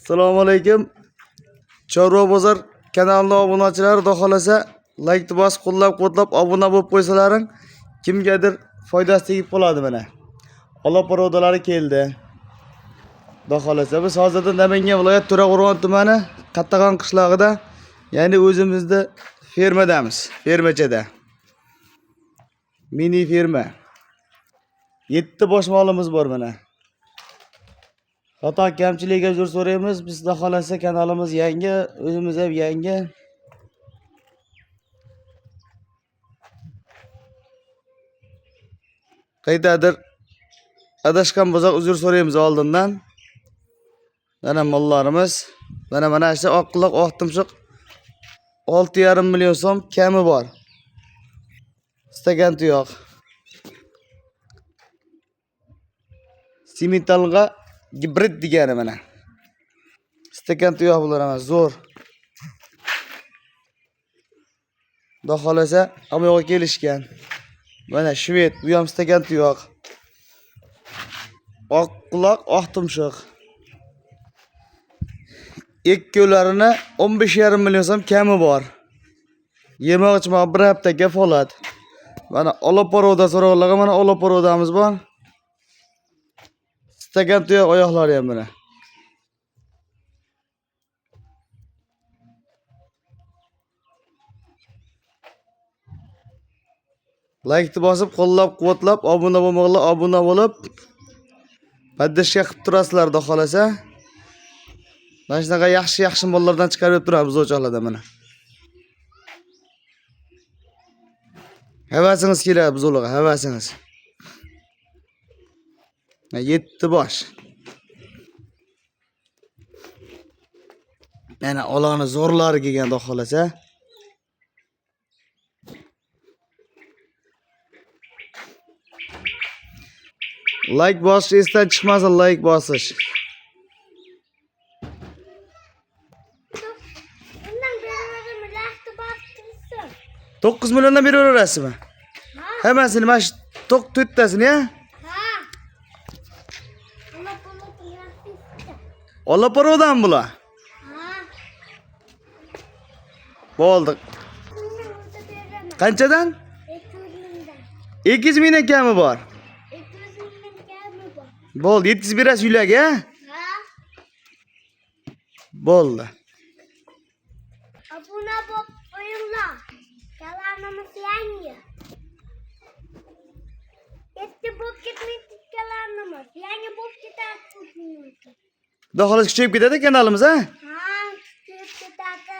Assalomu alaykum. Chorva bozor kanalining obunachilari xudo xolasa like bosib qo'llab-quvvatlab obuna bo'lib qo'ysalaring, kimgadir foydasi tegib qoladi mana. Olapar keldi. Xudo xolasa biz hozirda Namangan viloyat To'raqo'rg'on tumani Qattaqon qishlog'ida, ya'ni o'zimizda fermadamiz, fermachada. Mini ferma. 7 bosh molimiz bor mana. Xato kamchilikga uzr so'raymiz. Biz xudo xolasa kanalimiz yangi, o'zimiz ham yangi. Qaydadir adashgan bo'lsak uzr so'raymiz oldindan. Mana mollarimiz, mana shu oqquloq, oqtumshuq 6,5 million so'm kami bor. Stakan tuyoq. Simentalga gibrid degani mana. Stakan tuyoq bular emas, zo'r. Xudo xolasa amoyoqqa kelishgan. Mana shved, bu ham stakan tuyoq. Oq quloq, oq tumshuq. Ikkovlarini 15,5 million so'm kami bor. Yemoq-ichmoq bir hafta kafolat. Mana olaporoda so'roqlarga mana olaporodamiz bor. Stakan tuyoq oyoqlari ham mana. Like bosib, qo'llab-quvvatlab, obuna bo'lmoqlar, obuna bo'lib, paddishga qilib turasizlar, xudo xolasa. Mana shunaqa yaxshi mollardan chiqarib turamiz o'choqlarda mana. Havasingiz keladi buzoqlarga, havasingiz. 7 bosh. Mana olani zo'rlari kelgan, xudo xolasa. Like bosish esdan chiqmasin, like bosish. Bundan beraverim, lahti bastırırsın. 9 milyondan beraverasizmi? Hammasini mana shu 4tasini, ya? Ha. Olaporoda lahti iste. Olaporodan bular. Ha. Bo'ldi. Bundan orada veremem. Qanchadan? 200 200 mingdan. ming kami bor. 200 mingdan kami bor. Bo'ldi, 700 berasiz uylarga, ya? Ha. Bo'ldi. Abuna bop oyunlar. Yalanımız yangi. Etti bop gitmeyecek yalanımız. Yangi bop gider tutmuyordu. Xudo xolasa kuchayib ketadi kanalimiz, ha? Ha. Gitti tadı.